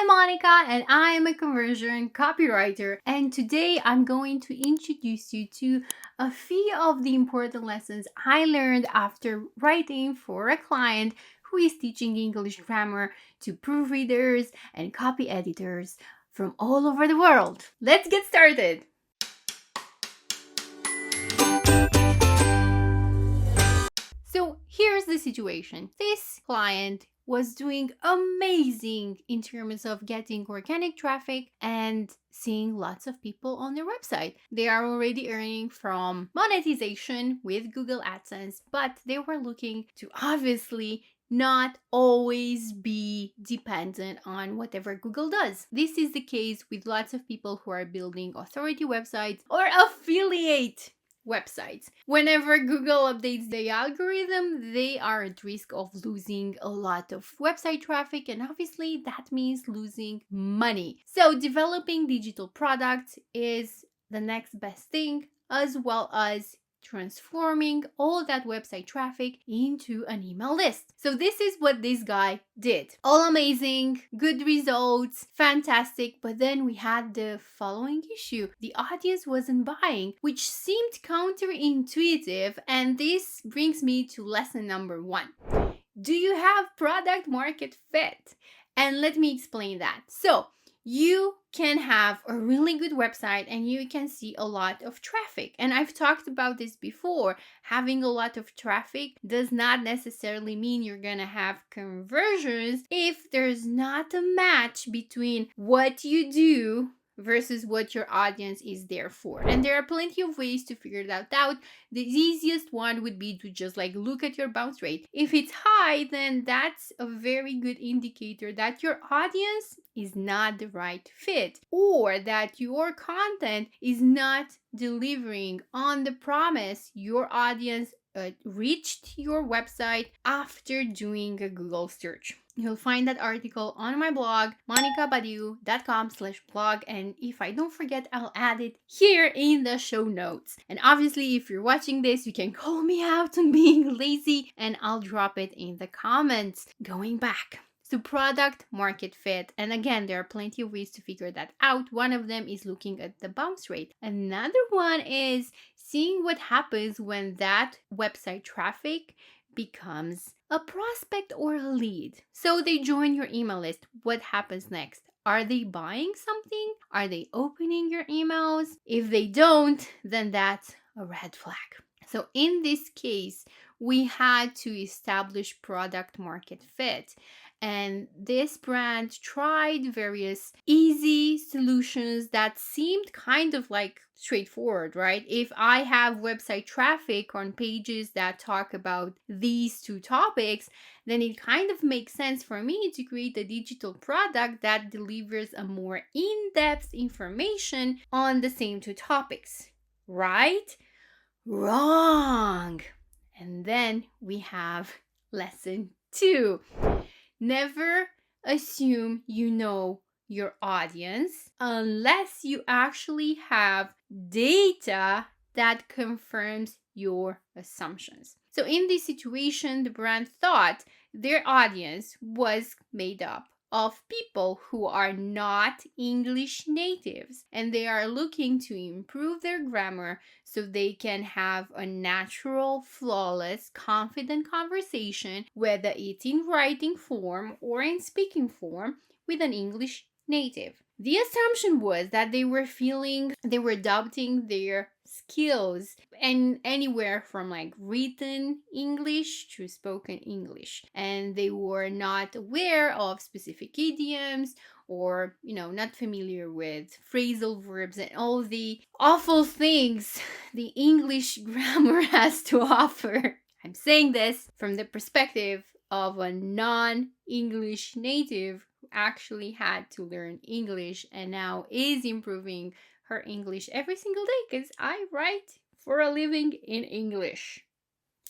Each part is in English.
I'm Monica and I am a conversion copywriter, and today I'm going to introduce you to a few of the important lessons I learned after writing for a client who is teaching English grammar to proofreaders and copy editors from all over the world. Let's get started! So here's the situation. This client was doing amazing in terms of getting organic traffic and seeing lots of people on their website. They are already earning from monetization with Google AdSense, but they were looking to obviously not always be dependent on whatever Google does. This is the case with lots of people who are building authority websites or affiliate websites. Whenever Google updates the algorithm, they are at risk of losing a lot of website traffic, and obviously that means losing money. So developing digital products is the next best thing, as well as transforming all that website traffic into an email list. So this is what this guy did. All amazing, good results, fantastic, but then we had the following issue. The audience wasn't buying, which seemed counterintuitive, and this brings me to lesson number 1. Do you have product market fit? And let me explain that. So you can have a really good website and you can see a lot of traffic. And I've talked about this before. Having a lot of traffic does not necessarily mean you're gonna have conversions if there's not a match between what you do versus what your audience is there for. And there are plenty of ways to figure that out. The easiest one would be to just look at your bounce rate. If it's high, then that's a very good indicator that your audience is not the right fit, or that your content is not delivering on the promise your audience reached your website after doing a Google search. You'll find that article on my blog, monicabadiu.com/blog, and if I don't forget, I'll add it here in the show notes. And obviously, if you're watching this, you can call me out on being lazy, and I'll drop it in the comments. Going back to product market fit, and again, there are plenty of ways to figure that out. One of them is looking at the bounce rate. Another one is seeing what happens when that website traffic becomes a prospect or a lead. So they join your email list. What happens next? Are they buying something? Are they opening your emails? If they don't, then that's a red flag. So in this case, we had to establish product market fit. And this brand tried various easy solutions that seemed kind of straightforward, right? If I have website traffic on pages that talk about these two topics, then it kind of makes sense for me to create a digital product that delivers a more in-depth information on the same two topics, right? Wrong. And then we have lesson 2. Never assume you know your audience unless you actually have data that confirms your assumptions. So in this situation, the brand thought their audience was made up of people who are not English natives, and they are looking to improve their grammar so they can have a natural, flawless, confident conversation, whether it's in writing form or in speaking form, with an English native. The assumption was that they were doubting their skills, and anywhere from written English to spoken English, and they were not aware of specific idioms, or not familiar with phrasal verbs and all the awful things the English grammar has to offer. I'm saying this from the perspective of a non-English native who actually had to learn English and now is improving her English every single day, because I write for a living in English.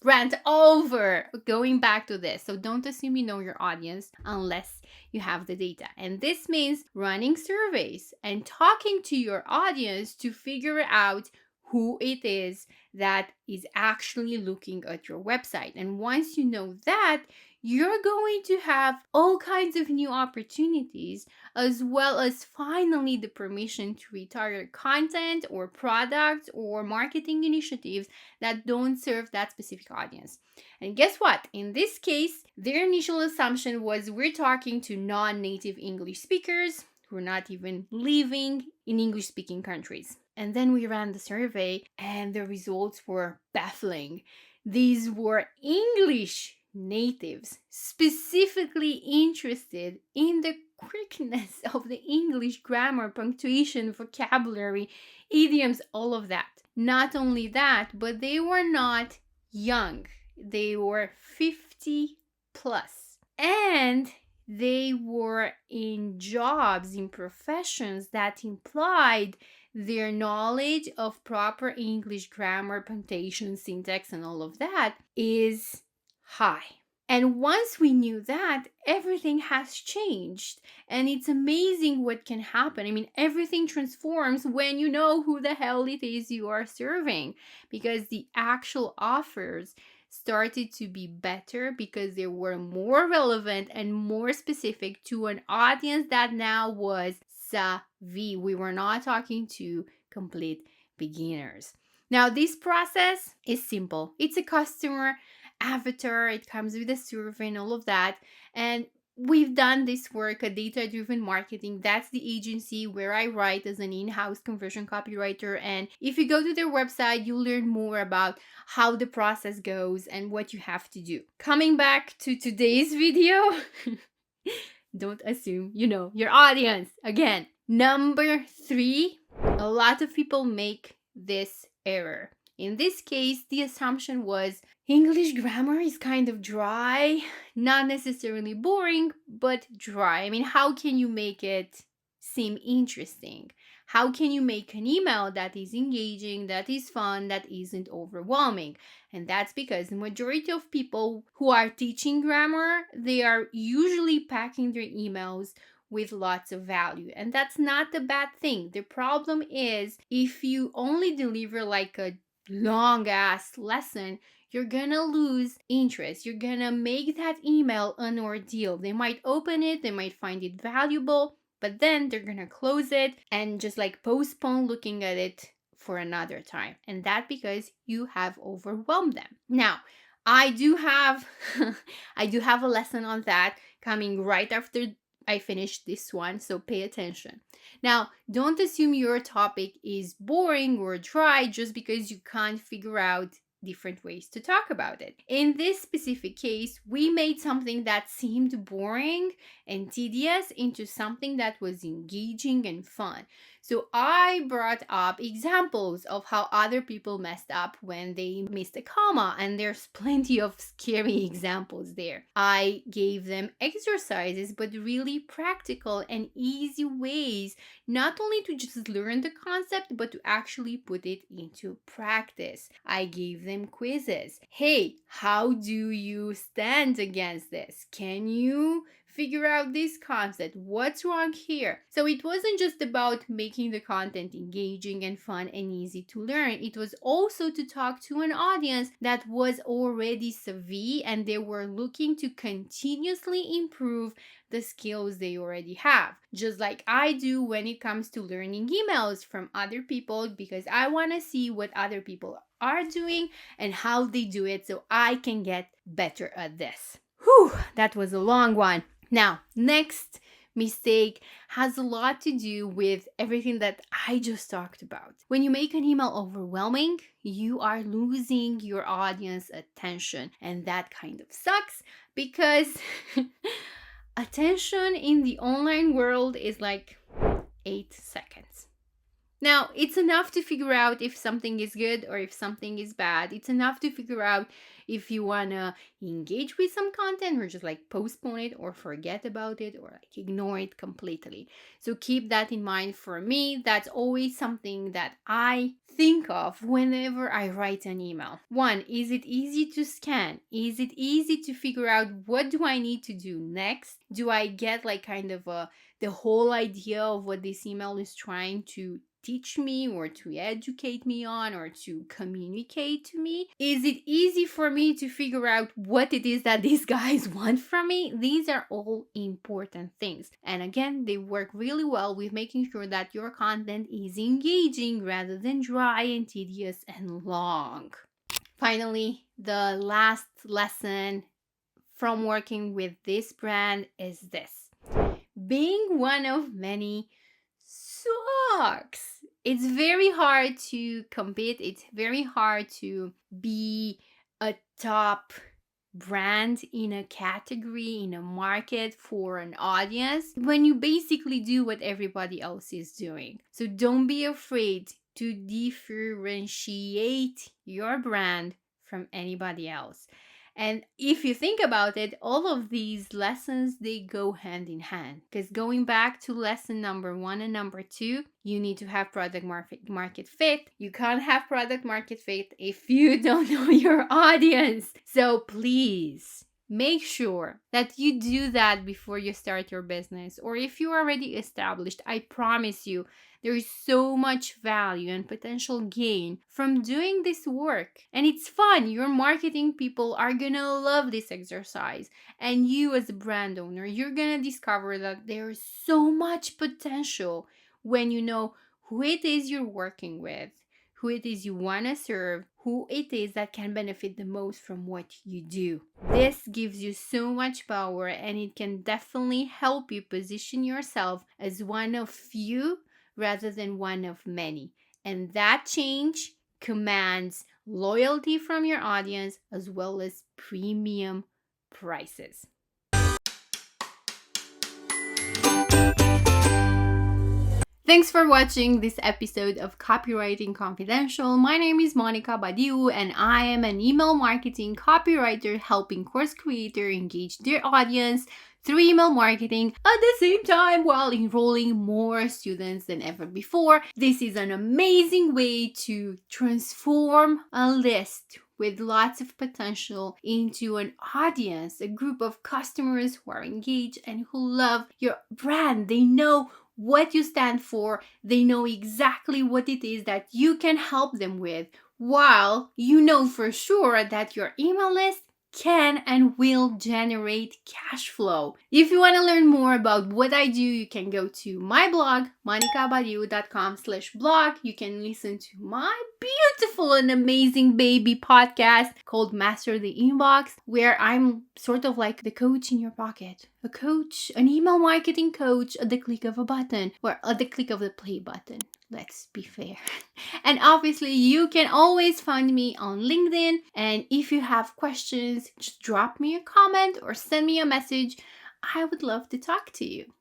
Rant over. Going back to this. So don't assume you know your audience unless you have the data. And this means running surveys and talking to your audience to figure out who it is that is actually looking at your website. And once you know that, you're going to have all kinds of new opportunities, as well as finally the permission to retarget content or products or marketing initiatives that don't serve that specific audience. And guess what? In this case, their initial assumption was we're talking to non-native English speakers who are not even living in English-speaking countries. And then we ran the survey and the results were baffling. These were English natives specifically interested in the quickness of the English grammar, punctuation, vocabulary, idioms, all of that. Not only that, but they were not young. They were 50 plus. And they were in jobs, in professions that implied their knowledge of proper English grammar, punctuation, syntax, and all of that is high. And once we knew that, everything has changed. And it's amazing what can happen. I mean, everything transforms when you know who the hell it is you are serving, because the actual offers started to be better because they were more relevant and more specific to an audience that now was savvy. We were not talking to complete beginners. Now, this process is simple. It's a customer avatar. It comes with a survey and all of that. And we've done this work at Data-Driven Marketing. That's the agency where I write as an in-house conversion copywriter. And if you go to their website, you'll learn more about how the process goes and what you have to do. Coming back to today's video, don't assume you know your audience. Again, number 3, a lot of people make this error. In this case, the assumption was English grammar is kind of dry, not necessarily boring, but dry. I mean, how can you make it seem interesting? How can you make an email that is engaging, that is fun, that isn't overwhelming? And that's because the majority of people who are teaching grammar, they are usually packing their emails with lots of value. And that's not a bad thing. The problem is if you only deliver like a long ass lesson, you're gonna lose interest. You're gonna make that email an ordeal. They might open it, they might find it valuable, but then they're gonna close it and just like postpone looking at it for another time. And that's because you have overwhelmed them. Now, I do have a lesson on that coming right after I finish this one, so pay attention. Now, don't assume your topic is boring or dry just because you can't figure out different ways to talk about it. In this specific case, we made something that seemed boring and tedious into something that was engaging and fun. So I brought up examples of how other people messed up when they missed a comma, and there's plenty of scary examples there. I gave them exercises, but really practical and easy ways, not only to just learn the concept, but to actually put it into practice. I gave them quizzes. Hey, how do you stand against this? Can you figure out this concept? What's wrong here? So it wasn't just about making the content engaging and fun and easy to learn. It was also to talk to an audience that was already savvy and they were looking to continuously improve the skills they already have. Just like I do when it comes to learning emails from other people, because I want to see what other people are doing and how they do it so I can get better at this. Whew, that was a long one. Now, next mistake has a lot to do with everything that I just talked about. When you make an email overwhelming, you are losing your audience attention, and that kind of sucks because attention in the online world is like 8 seconds. Now, it's enough to figure out if something is good or if something is bad. It's enough to figure out if you want to engage with some content or just like postpone it or forget about it or like ignore it completely. So keep that in mind. For me, that's always something that I think of whenever I write an email. 1, is it easy to scan? Is it easy to figure out what do I need to do next? Do I get like kind of the whole idea of what this email is trying to teach me or to educate me on or to communicate to me? Is it easy for me to figure out what it is that these guys want from me? These are all important things. And again, they work really well with making sure that your content is engaging rather than dry and tedious and long. Finally, the last lesson from working with this brand is this: being one of many sucks. It's very hard to compete. It's very hard to be a top brand in a category, in a market, for an audience, when you basically do what everybody else is doing. So don't be afraid to differentiate your brand from anybody else. And if you think about it, all of these lessons, they go hand in hand. Because going back to lesson number 1 and number 2, you need to have product market fit. You can't have product market fit if you don't know your audience. So please make sure that you do that before you start your business. Or if you're already established, I promise you, there is so much value and potential gain from doing this work. And it's fun. Your marketing people are gonna love this exercise. And you as a brand owner, you're gonna discover that there's so much potential when you know who it is you're working with, who it is you want to serve, who it is that can benefit the most from what you do. This gives you so much power, and it can definitely help you position yourself as one of few rather than one of many. And that change commands loyalty from your audience as well as premium prices. Thanks for watching this episode of Copywriting Confidential. My name is Monica Badiu, and I am an email marketing copywriter helping course creators engage their audience through email marketing at the same time while enrolling more students than ever before. This is an amazing way to transform a list with lots of potential into an audience, a group of customers who are engaged and who love your brand. They know what you stand for. They know exactly what it is that you can help them with, while you know for sure that your email list can and will generate cash flow. If you want to learn more about what I do, you can go to my blog, monicabadiu.com/blog. You can listen to my beautiful and amazing baby podcast called Master the Inbox, where I'm sort of like the coach in your pocket. A coach, an email marketing coach at the click of a button, or at the click of the play button. Let's be fair. And obviously, you can always find me on LinkedIn. And if you have questions, just drop me a comment or send me a message. I would love to talk to you.